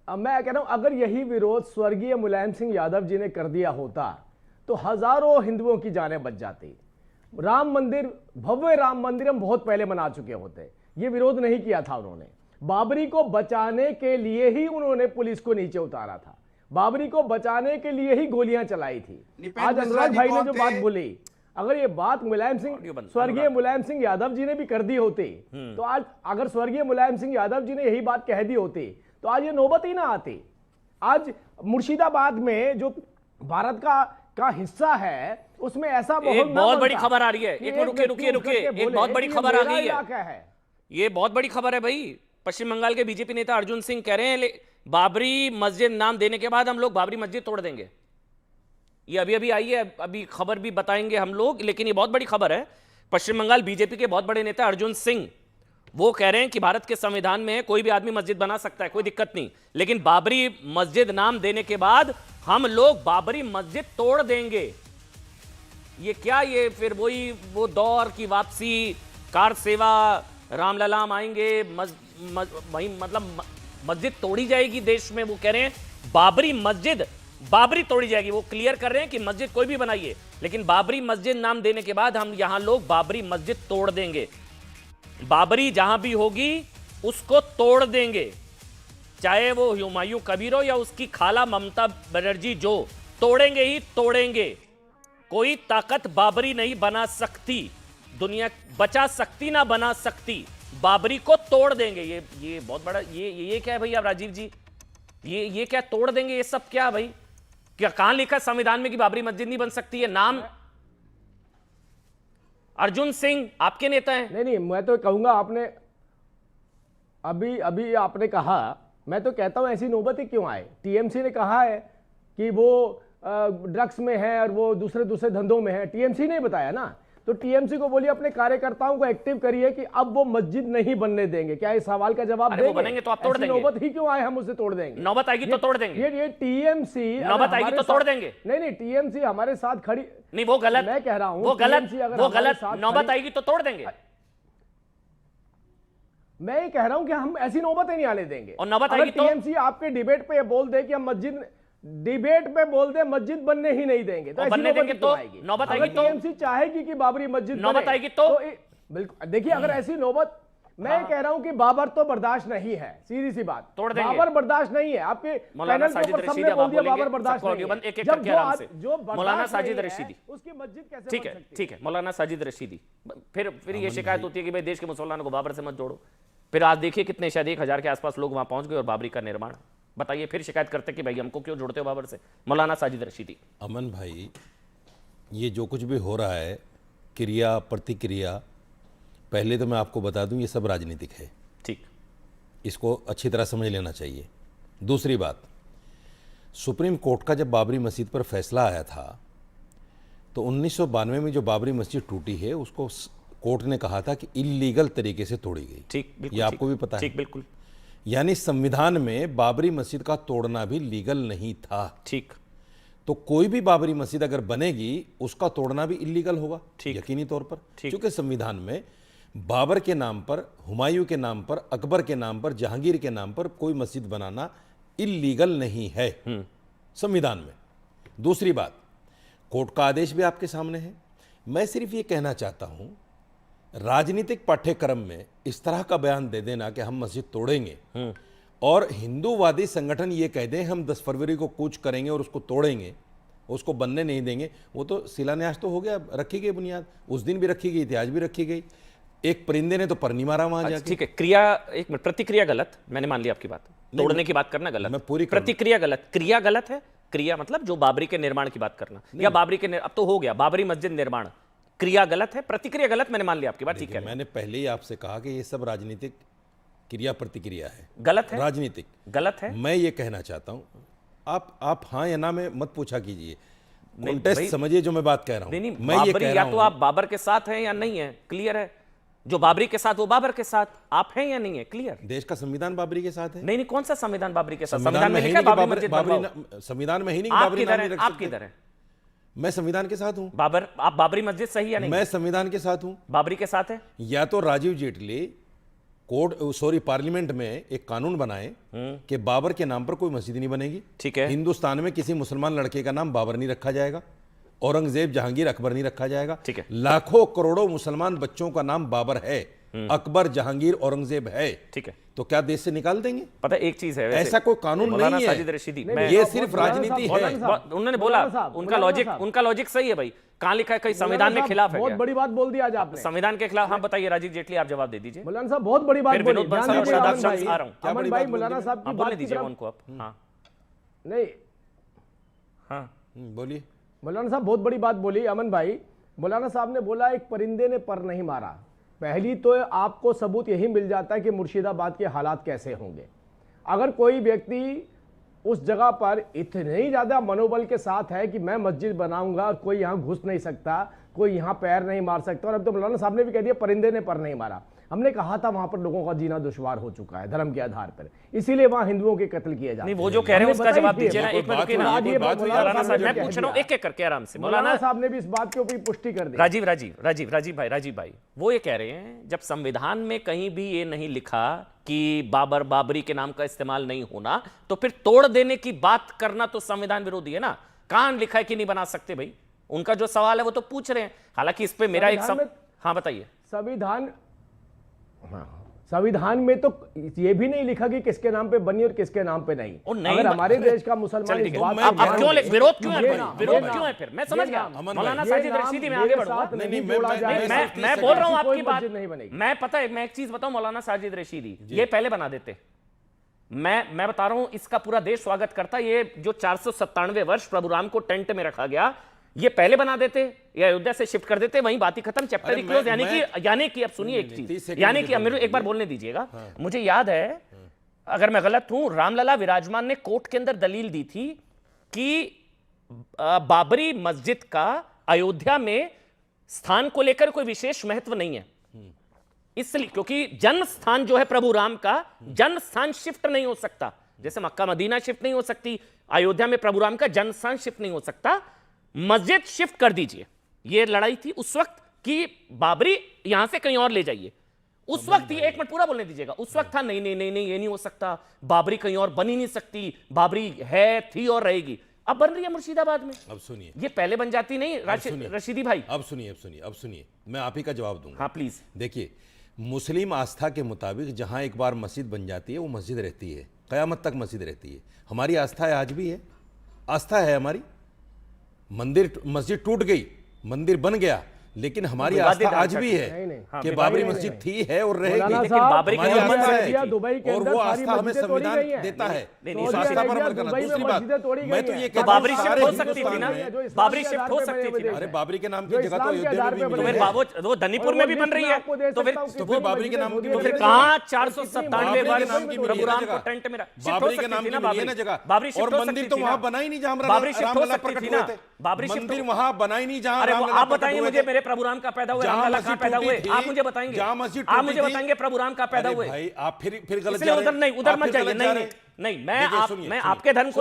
अब मैं कह रहा हूं, अगर यही विरोध स्वर्गीय मुलायम सिंह यादव जी ने कर दिया होता तो हजारों हिंदुओं की जानें बच जाती। राम मंदिर, भव्य राम मंदिर हम बहुत पहले बना चुके होते। ये विरोध नहीं किया था उन्होंने। बाबरी को बचाने के लिए ही उन्होंने पुलिस को नीचे उतारा था, बाबरी को बचाने के लिए ही गोलियां चलाई थी। आज अनुराग भाई ने जो बात बोली, अगर ये बात मुलायम सिंह, स्वर्गीय मुलायम सिंह यादव जी ने भी कर दी होती तो आज, अगर स्वर्गीय मुलायम सिंह यादव जी ने यही बात कह दी होती तो आज ये नौबत ही ना आती। आज मुर्शिदाबाद में जो भारत का हिस्सा है उसमें ऐसा एक बहुत बड़ी खबर आ रही है। एक रुकिए रुकिए रुकिए, एक बहुत बड़ी खबर आ गई है। ये बहुत बड़ी खबर है भाई। पश्चिम बंगाल के बीजेपी नेता अर्जुन सिंह कह रहे हैं बाबरी मस्जिद नाम देने के बाद हम लोग बाबरी मस्जिद तोड़ देंगे। ये अभी अभी आई है, अभी खबर भी बताएंगे हम लोग, लेकिन ये बहुत बड़ी खबर है। पश्चिम बंगाल बीजेपी के बहुत बड़े नेता अर्जुन सिंह वो कह रहे हैं कि भारत के संविधान में कोई भी आदमी मस्जिद बना सकता है, कोई दिक्कत नहीं, लेकिन बाबरी मस्जिद नाम देने के बाद हम लोग बाबरी मस्जिद तोड़ देंगे। ये क्या, ये फिर वही वो दौर की वापसी, कार सेवा, रामललाम आएंगे, वही मतलब मस्जिद तोड़ी जाएगी देश में। वो कह रहे हैं बाबरी तोड़ी जाएगी। वो क्लियर कर रहे हैं कि मस्जिद कोई भी बनाइए, लेकिन बाबरी मस्जिद नाम देने के बाद हम यहां लोग बाबरी मस्जिद तोड़ देंगे। बाबरी जहां भी होगी उसको तोड़ देंगे, चाहे वो हुमायूं कबीर हो या उसकी खाला ममता बनर्जी, जो तोड़ेंगे ही तोड़ेंगे। कोई ताकत बाबरी नहीं बना सकती, दुनिया बचा सकती ना बना सकती। बाबरी को तोड़ देंगे। ये बहुत बड़ा, ये क्या है भैया राजीव जी, ये क्या तोड़ देंगे, ये सब क्या भाई? क्या कहां लिखा संविधान में कि बाबरी मस्जिद नहीं बन सकती है? नाम अर्जुन सिंह आपके नेता हैं। नहीं, मैं तो कहूंगा, आपने अभी आपने कहा, मैं तो कहता हूं ऐसी नौबत ही क्यों आए। टीएमसी ने कहा है कि वो ड्रग्स में है और वो दूसरे धंधों में है, टीएमसी ने बताया ना। तो टीएमसी को बोलिए अपने कार्यकर्ताओं को एक्टिव करिए कि अब वो मस्जिद नहीं बनने देंगे। क्या इस सवाल का जवाब देंगे? वो बनेंगे तो आप तोड़ देंगे। नौबत ही क्यों आए हम उसे तोड़ देंगे? नौबत आएगी तो तोड़ देंगे। ये टीएमसी नौबत आएगी तो तोड़ देंगे। नहीं, टीएमसी हमारे साथ खड़ी नहीं, वो गलत, मैं कह रहा हूं वो गलत। नौबत आएगी तो तोड़ देंगे। मैं ये कह रहा हूं कि हम ऐसी नौबत ही नहीं आने देंगे। और नौबत आएगी तो टीएमसी आपके डिबेट पे बोल दे कि हम मस्जिद बनने ही नहीं देंगे, तो बनने देंगे तो नौबत आएगी तो टीएमसी चाहेगी कि बाबरी मस्जिद नौबत आएगी तो बिल्कुल। देखिए, अगर ऐसी नौबत, मैं कह रहा हूं कि बाबर तो बर्दाश्त नहीं है, सीधी सी बात, तोड़ देंगे। बाबर बर्दाश्त नहीं है। आपके मौलाना साजिद रशीदी, बाबर बर्दाश्त नहीं है। एक एक करके आराम से। जो मौलाना साजिद रशीदी, उसकी मस्जिद कैसे? ठीक है मौलाना साजिद रशीदी। फिर ये शिकायत होती है कि भाई देश के मुसलमानों को बाबर से मत जोड़ो। फिर आज देखिए कितने, शायद 1000 के आसपास लोग वहां पहुंच गए और बाबरी का निर्माण। बताइए, फिर शिकायत करते कि भाई हमको क्यों जोड़ते हो बाबर से? मौलाना साजिद रशीदी। अमन भाई, ये जो कुछ भी हो रहा है, क्रिया प्रतिक्रिया, पहले तो मैं आपको बता दूं ये सब राजनीतिक है। ठीक, इसको अच्छी तरह समझ लेना चाहिए। दूसरी बात, सुप्रीम कोर्ट का जब बाबरी मस्जिद पर फैसला आया था तो 1992 में जो बाबरी मस्जिद टूटी है उसको कोर्ट ने कहा था कि इल्लीगल तरीके से तोड़ी गई। ठीक, ये आपको भी पता है। ठीक, बिल्कुल। यानी संविधान में बाबरी मस्जिद का तोड़ना भी लीगल नहीं था। ठीक, तो कोई भी बाबरी मस्जिद अगर बनेगी उसका तोड़ना भी इल्लीगल होगा, यकीनी तौर पर। क्योंकि संविधान में बाबर के नाम पर, हुमायूं के नाम पर, अकबर के नाम पर, जहांगीर के नाम पर कोई मस्जिद बनाना इल्लीगल नहीं है संविधान में। दूसरी बात, कोर्ट का आदेश भी आपके सामने है। मैं सिर्फ ये कहना चाहता हूं, राजनीतिक पाठ्यक्रम में इस तरह का बयान दे देना कि हम मस्जिद तोड़ेंगे और हिंदूवादी संगठन ये कह दें हम 10 फरवरी को कूच करेंगे और उसको तोड़ेंगे, उसको बनने नहीं देंगे, वो तो शिलान्यास तो हो गया, रखी गई बुनियाद, उस दिन भी रखी गई थी, आज भी रखी गई। एक परिंदे ने तो पर नहीं मारा वहां जाके। ठीक है, क्रिया, एक मिनट, प्रतिक्रिया गलत, मैंने मान लिया आपकी बात। तोड़ने की बात करना गलत, मैं पूरी प्रतिक्रिया गलत, क्रिया गलत है। क्रिया मतलब जो बाबरी के निर्माण की बात करना, या बाबरी के अब तो हो गया बाबरी मस्जिद निर्माण, क्रिया गलत है, प्रतिक्रिया गलत, मैंने मान लिया आपकी बात। ठीक है, मैंने पहले ही आपसे कहा कि ये सब राजनीतिक क्रिया प्रतिक्रिया है, गलत है, राजनीतिक गलत है। मैं ये कहना चाहता हूं, आप हाँ या ना में मत पूछा कीजिए, कॉन्टेक्स्ट समझिए जो मैं बात कह रहा हूं। नहीं, मैं ये कह रहा हूं, या तो आप बाबर के साथ हैं या नहीं है, क्लियर है। जो बाबरी के साथ वो बाबर के साथ, आप हैं या नहीं है, क्लियर। देश का संविधान बाबरी के साथ है। नहीं, कौन सा संविधान बाबरी के साथ? संविधान में लिखा है बाबरी मस्जिद बनवाओ। संविधान में ही नहीं बाबरी नाम नहीं रख सकते। आप किधर है? मैं संविधान के साथ हूं। आप बाबरी मस्जिद सही या नहीं? मैं संविधान के साथ हूं। बाबरी के साथ है। या तो राजीव जेटली पार्लियामेंट में एक कानून बनाए कि बाबर के नाम पर कोई मस्जिद नहीं बनेगी। ठीक है। हिंदुस्तान में किसी मुसलमान लड़के का नाम बाबर नहीं रखा जाएगा, औरंगजेब, जहांगीर, अकबर नहीं रखा जाएगा। ठीक है। लाखों करोड़ों मुसलमान बच्चों का नाम बाबर है, अकबर, जहांगीर, औरंगजेब है। ठीक है। तो क्या देश से निकाल देंगे? पता है, एक चीज है, वैसे ऐसा कोई कानून मौलाना नहीं है। साजिद रशीदी, ये सिर्फ राजनीति है। उन्होंने बोला, उनका लॉजिक सही है भाई। कहां लिखा है कहीं संविधान में खिलाफ है? बहुत बड़ी बात बोल दी आज आपने, संविधान के खिलाफ। हाँ बताइए राजीव जेटली, आप जवाब दे दीजिए। मौलाना साहब बहुत बड़ी बात फिर बोली। विनोद बंसल और शादाब शम्स आ रहा हूं। अमन भाई, मौलाना साहब की बोलने बात दीजिए उनको आप। हाँ नहीं, हाँ बोलिए। मौलाना साहब बहुत बड़ी बात बोली अमन भाई। मौलाना साहब ने बोला एक परिंदे ने पर नहीं मारा। पहली तो आपको सबूत यही मिल जाता है कि मुर्शिदाबाद के हालात कैसे होंगे। अगर कोई व्यक्ति उस जगह पर इतने ही ज्यादा मनोबल के साथ है कि मैं मस्जिद बनाऊंगा और कोई यहां घुस नहीं सकता, कोई यहां पैर नहीं मार सकता, और अब तो मौलाना साहब ने भी कह दिया परिंदे ने पर नहीं मारा। हमने कहा था वहां पर लोगों का जीना दुश्वार हो चुका है धर्म के आधार पर, इसीलिए वहां हिंदुओं के कत्ल किए जाते हैं। वो जो कह रहे हैं उसका जवाब दीजिए ना। एक मिनट रुकिए ना, मौलाना साहब मैं पूछ रहा हूं एक एक करके आराम से। मौलाना साहब ने भी इस बात के ऊपर पुष्टि कर दी। राजीव भाई वो ये कह रहे हैं, जब संविधान में कहीं भी ये नहीं लिखा कि बाबरी के नाम का इस्तेमाल नहीं होना, तो फिर तोड़ देने की बात करना तो संविधान विरोधी है ना। कहां लिखा है कि नहीं बना सकते भाई? उनका जो सवाल है वो तो पूछ रहे हैं। हालांकि इस पे मेरा एक हाँ बताइए। संविधान में तो ये भी नहीं लिखा कि किसके नाम पे बनी और किसके नाम पे नहीं। अगर हमारे देश का मुसलमान इस बात अब क्यों विरोध क्यों है फिर? मैं समझ गया मौलाना साजिद रशीदी, मैं आगे बढ़ूंगा। मैं बोल रहा हूं आपकी बात नहीं बनेगी। मैं पता है, मैं एक चीज बताऊं मौलाना साजिद रशीदी, ये पहले बना देते। मैं बता रहा हूं, इसका पूरा देश स्वागत करता। ये जो 497 वर्ष प्रभु राम को टेंट में रखा गया, ये पहले बना देते या अयोध्या से शिफ्ट कर देते, वहीं बात ही खत्म, चैप्टर ही क्लोज। यानी कि अब सुनिए एक चीज, यानी कि मेरे एक बार बोलने दीजिएगा। मुझे याद है, अगर मैं गलत हूं, रामलला विराजमान ने कोर्ट के अंदर दलील दी थी कि बाबरी मस्जिद का अयोध्या में स्थान को लेकर कोई विशेष महत्व नहीं है, इसलिए क्योंकि जन्म स्थान जो है प्रभु राम का, जन्म स्थान शिफ्ट नहीं हो सकता। जैसे मक्का मदीना शिफ्ट नहीं हो सकती, अयोध्या में प्रभु राम का जन्म स्थान शिफ्ट नहीं हो सकता, मस्जिद शिफ्ट कर दीजिए। यह लड़ाई थी उस वक्त कि बाबरी यहां से कहीं और ले जाइए। उस वक्त ही, एक मिनट पूरा बोलने दीजिएगा, उस वक्त था नहीं नहीं नहीं नहीं ये नहीं हो सकता, बाबरी कहीं और बन ही नहीं सकती, बाबरी है, थी और रहेगी। अब बन रही है मुर्शिदाबाद में। अब सुनिए, ये पहले बन जाती नहीं रशीदी भाई। अब सुनिए, मैं आप ही का जवाब दूंगा। हाँ प्लीज। देखिए, मुस्लिम आस्था के मुताबिक जहां एक बार मस्जिद बन जाती है वो मस्जिद रहती है, कयामत तक मस्जिद रहती है। हमारी आस्था है, आज भी है, आस्था है हमारी। मस्जिद टूट गई, मंदिर बन गया, लेकिन हमारी आस्था आज भी है कि बाबरी मस्जिद थी, है और रहेगी। लेकिन बाबरी की और वो आस्था हमें संविधान देता है, उस आस्था पर अमल करना। दूसरी बात, मैं तो ये कहता हूं, बाबरी शिफ्ट हो सकती थी ना, बाबरी शिफ्ट हो सकती थी। अरे बाबरी के नाम की जगह तो अयोध्या में भी फिर वो धनीपुर में भी बन रही है, तो फिर बाबरी के नाम की, तो फिर कहां 497 वर्ष प्रभु राम को टेंट में बाबरी के नाम की मिली ना जगह, बाबरी शिफ्ट और मंदिर तो वहां बना ही नहीं जहां बाबरी शिफ्ट हो सकती थी ना, बाबरी शिफ्ट मंदिर वहां बना ही नहीं जहां। अरे आप बताइए मुझे, मेरे प्रभु राम का पैदा हुए रामलला कहां पैदा हुए? आप मुझे बताएंगे, आप मुझे बताएंगे प्रभु राम का पैदा हुए? भाई आप फिर गलत उधर नहीं, उधर मत जाइए। नहीं, मैं आपके धर्म को